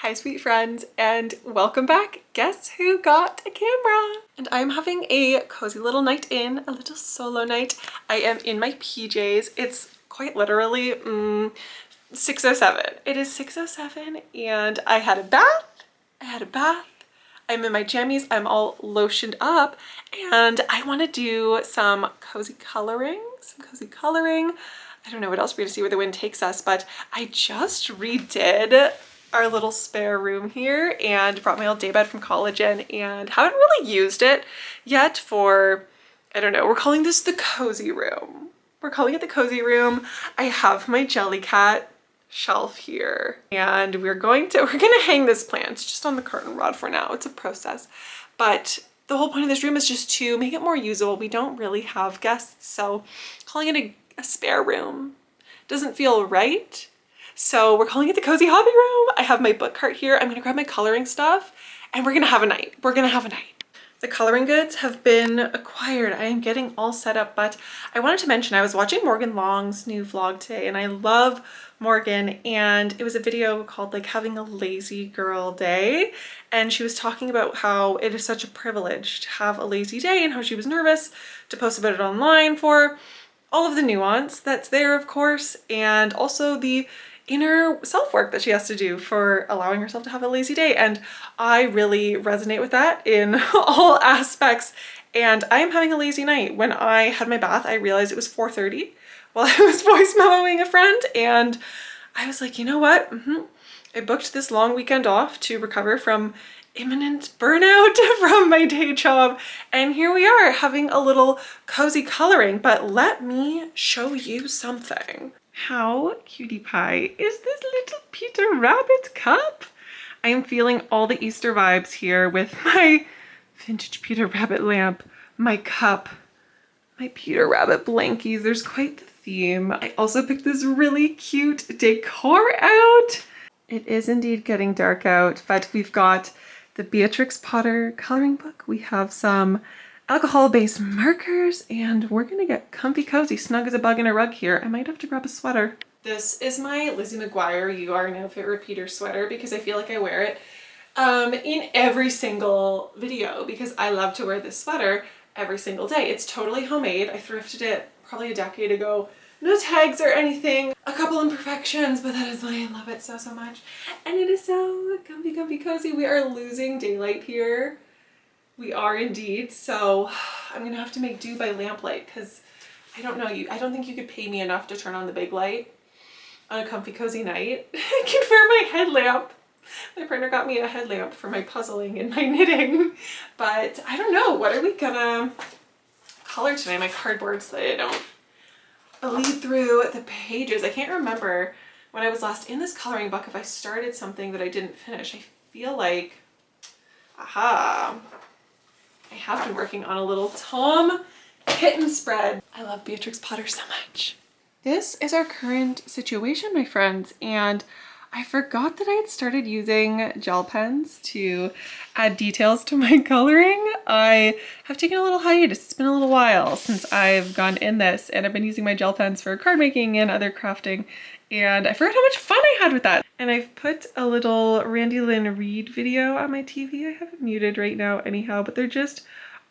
Hi sweet friends, and welcome back. Guess who got a camera? And I'm having a cozy little night in, a little solo night. I am in my PJs. It's quite literally 6:07. It is 6:07 and I had a bath. I'm in my jammies, I'm all lotioned up, and I want to do some cozy coloring. I don't know what else we're gonna see where the wind takes us, but I just redid our little spare room here and brought my old daybed from college in and haven't really used it yet for, I don't know, we're calling this the cozy room. We're calling it the cozy room. I have my Jellycat shelf here and we're gonna hang this plant just on the curtain rod for now. It's a process, but the whole point of this room is just to make it more usable. We don't really have guests, so calling it a spare room doesn't feel right. So we're calling it the cozy hobby room. I have my book cart here. I'm gonna grab my coloring stuff and we're gonna have a night. The coloring goods have been acquired. I am getting all set up, but I wanted to mention I was watching Morgan Long's new vlog today and I love Morgan, and it was a video called like having a lazy girl day, and she was talking about how it is such a privilege to have a lazy day and how she was nervous to post about it online for all of the nuance that's there, of course, and also the inner self-work that she has to do for allowing herself to have a lazy day. And I really resonate with that in all aspects. And I am having a lazy night. When I had my bath, I realized it was 4:30 while I was voice memoing a friend. And I was like, you know what? I booked this long weekend off to recover from imminent burnout from my day job. And here we are having a little cozy coloring, but let me show you something. How cutie pie is this little Peter Rabbit cup? I am feeling all the Easter vibes here with my vintage Peter Rabbit lamp, my cup, my Peter Rabbit blankies. There's quite the theme. I also picked this really cute decor out. It is indeed getting dark out, but we've got the Beatrix Potter coloring book. We have some alcohol-based markers, and we're gonna get comfy cozy, snug as a bug in a rug here. I might have to grab a sweater. This is my Lizzie McGuire You Are an Outfit Repeater sweater because I feel like I wear it in every single video because I love to wear this sweater every single day. It's totally homemade. I thrifted it probably a decade ago. No tags or anything. A couple imperfections, but that is why I love it so much. And it is so comfy cozy. We are losing daylight here. We are indeed, so I'm gonna have to make do by lamplight because I don't know, I don't think you could pay me enough to turn on the big light on a comfy cozy night. I can wear my headlamp. My partner got me a headlamp for my puzzling and my knitting, but I don't know, what are we gonna color today? My cardboard so that I don't bleed through the pages. I can't remember when I was last in this coloring book if I started something that I didn't finish. I feel like, I have been working on a little Tom kitten spread. I love Beatrix Potter so much. This is our current situation, my friends, and I forgot that I had started using gel pens to add details to my coloring. I have taken a little hiatus. It's been a little while since I've gone in this, and I've been using my gel pens for card making and other crafting, and I forgot how much fun I had with that. And I've put a little Randy Lynn Reed video on my TV. I have it muted right now anyhow, but they're just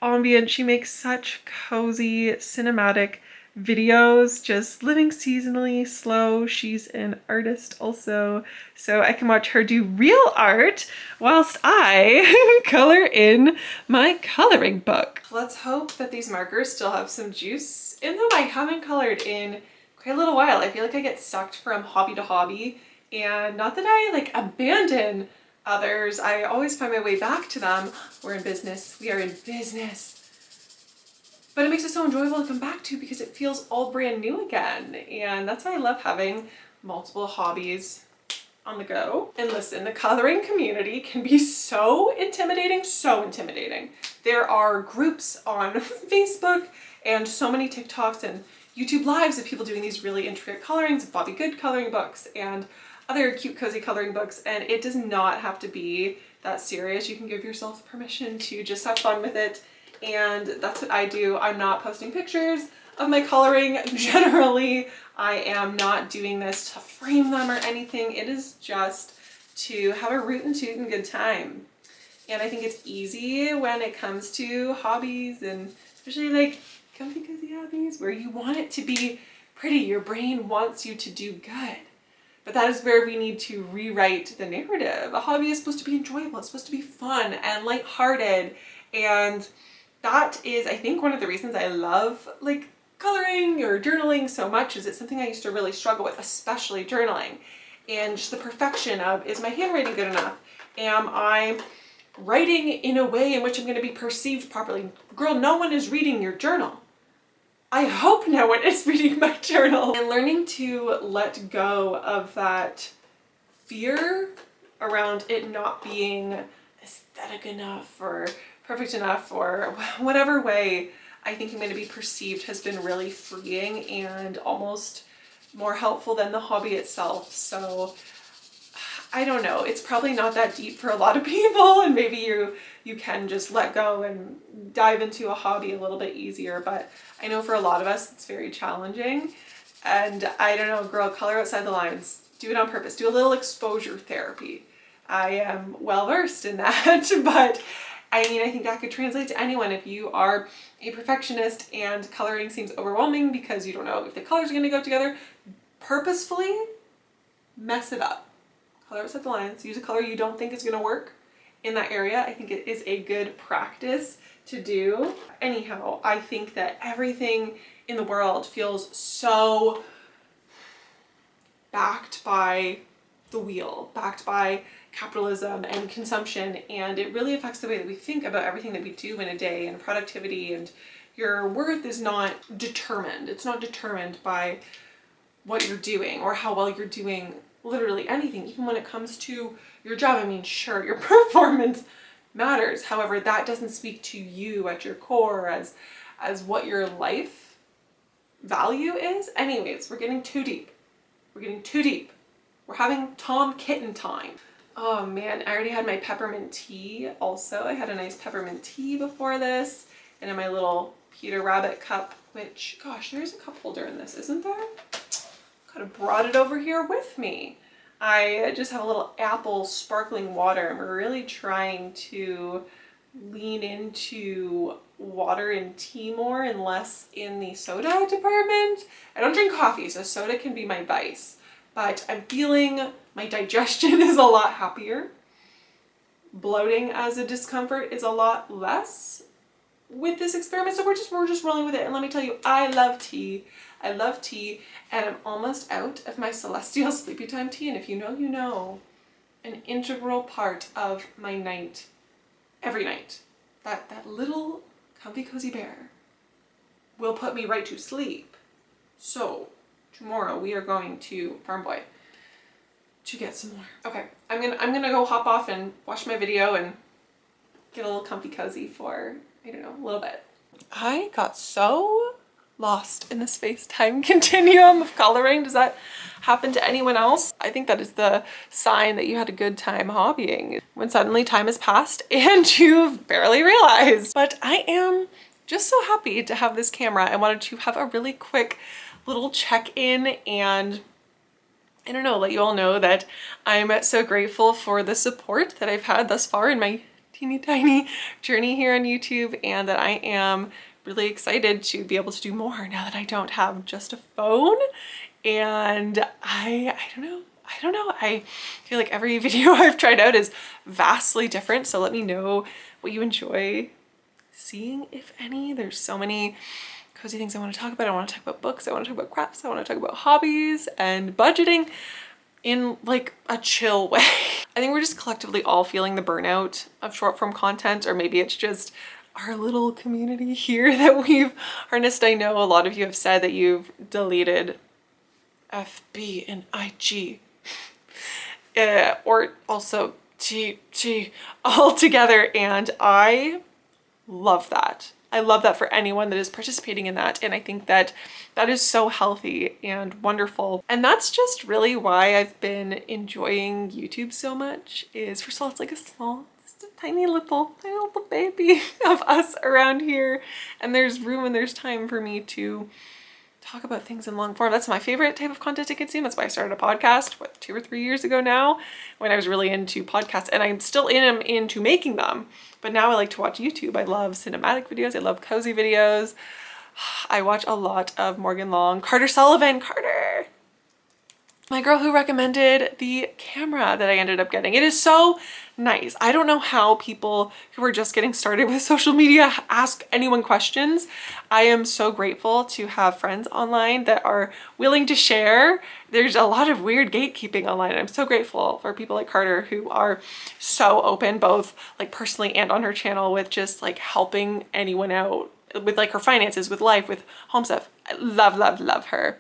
ambient. She makes such cozy cinematic videos, just living seasonally slow. She's an artist also, so I can watch her do real art whilst I color in my coloring book. Let's hope that these markers still have some juice in them. I haven't colored in quite a little while. I feel like I get sucked from hobby to hobby, and not that I like abandon others. I always find my way back to them. We're in business. We are in business. But it makes it so enjoyable to come back to because it feels all brand new again. And that's why I love having multiple hobbies on the go. And listen, the coloring community can be so intimidating, so intimidating. There are groups on Facebook and so many TikToks and YouTube lives of people doing these really intricate colorings of Bobby Good coloring books and other cute cozy coloring books, and it does not have to be that serious. You can give yourself permission to just have fun with it, and that's what I do. I'm not posting pictures of my coloring. Generally, I am not doing this to frame them or anything. It is just to have a rootin' tootin' good time. And I think it's easy when it comes to hobbies, and especially like comfy cozy hobbies where you want it to be pretty. Your brain wants you to do good. But that is where we need to rewrite the narrative. A hobby is supposed to be enjoyable. It's supposed to be fun and lighthearted. And that is, I think, one of the reasons I love like coloring or journaling so much. Is it's something I used to really struggle with, especially journaling. And just the perfection of, is my handwriting good enough? Am I writing in a way in which I'm going to be perceived properly? Girl, no one is reading your journal. I hope no one is reading my journal. And learning to let go of that fear around it not being aesthetic enough or perfect enough or whatever way I think I'm going to be perceived has been really freeing and almost more helpful than the hobby itself. So I don't know, it's probably not that deep for a lot of people, and maybe you can just let go and dive into a hobby a little bit easier, but I know for a lot of us it's very challenging. And I don't know, girl, color outside the lines. Do it on purpose. Do a little exposure therapy. I am well versed in that, but I mean, I think that could translate to anyone. If you are a perfectionist and coloring seems overwhelming because you don't know if the colors are going to go together, purposefully mess it up. Color outside the lines. Use a color you don't think is going to work in that area. I think it is a good practice to do. Anyhow, I think that everything in the world feels so backed by the wheel, backed by capitalism and consumption, and it really affects the way that we think about everything that we do in a day, and productivity, and your worth is not determined. It's not determined by what you're doing or how well you're doing literally anything, even when it comes to your job. I mean, sure, your performance matters. However, that doesn't speak to you at your core as what your life value is. Anyways, we're getting too deep. We're getting too deep. We're having Tom Kitten time. Oh man, I already had my peppermint tea also. I had a nice peppermint tea before this, and in my little Peter Rabbit cup, which, gosh, there's a cup holder in this, isn't there? Could have brought it over here with me. I just have a little apple sparkling water, and we're really trying to lean into water and tea more and less in the soda department. I don't drink coffee, so soda can be my vice, but I'm feeling my digestion is a lot happier. Bloating as a discomfort is a lot less with this experiment, so we're just rolling with it. And let me tell you, I love tea. I love tea, and I'm almost out of my Celestial Sleepy Time tea, and if you know, you know. An integral part of my night, every night. That little comfy cozy bear will put me right to sleep. So tomorrow we are going to Farm Boy to get some more. Okay, I'm gonna go hop off and watch my video and get a little comfy cozy for, I don't know, a little bit. I got so lost in the space-time continuum of coloring. Does that happen to anyone else? I think that is the sign that you had a good time hobbying, when suddenly time has passed and you've barely realized. But I am just so happy to have this camera. I wanted to have a really quick little check-in and, I don't know, let you all know that I'm so grateful for the support that I've had thus far in my teeny tiny journey here on YouTube, and that I am really excited to be able to do more now that I don't have just a phone. And I don't know, I feel like every video I've tried out is vastly different, so let me know what you enjoy seeing, if any. There's so many cozy things I want to talk about. I want to talk about books, I want to talk about crafts, I want to talk about hobbies and budgeting in like a chill way. I think we're just collectively all feeling the burnout of short form content, or maybe it's just our little community here that we've harnessed. I know a lot of you have said that you've deleted FB and IG, or also TG all together, and I love that. I love that for anyone that is participating in that, and I think that that is so healthy and wonderful. And that's just really why I've been enjoying YouTube so much, is first of all, it's like just a tiny little baby of us around here, and there's room and there's time for me to talk about things in long form. That's my favorite type of content to consume. That's why I started a podcast, what, 2 or 3 years ago now, when I was really into podcasts, and I'm still into making them. But now I like to watch YouTube. I love cinematic videos. I love cozy videos. I watch a lot of Morgan Long, Carter Sullivan, Carter, my girl who recommended the camera that I ended up getting. It is so nice. I don't know how people who are just getting started with social media ask anyone questions. I am so grateful to have friends online that are willing to share. There's a lot of weird gatekeeping online. I'm so grateful for people like Carter who are so open, both like personally and on her channel, with just like helping anyone out with like her finances, with life, with home stuff. I love, love, love her.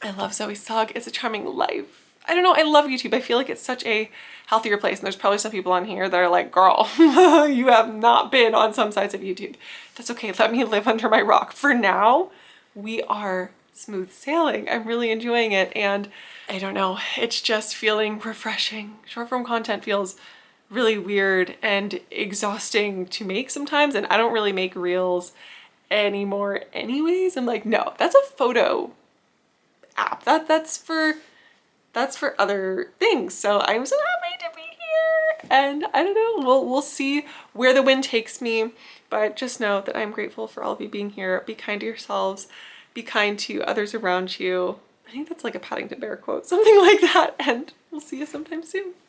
I love Zoe Sugg. It's a charming life. I don't know. I love YouTube. I feel like it's such a healthier place. And there's probably some people on here that are like, girl, you have not been on some sides of YouTube. That's okay. Let me live under my rock. For now, we are smooth sailing. I'm really enjoying it. And I don't know, it's just feeling refreshing. Short form content feels really weird and exhausting to make sometimes. And I don't really make reels anymore anyways. I'm like, no, that's a photo app. That's for other things. So I'm so happy to be here. And I don't know, we'll see where the wind takes me, but just know that I'm grateful for all of you being here. Be kind to yourselves, be kind to others around you. I think that's like a Paddington Bear quote, something like that. And we'll see you sometime soon.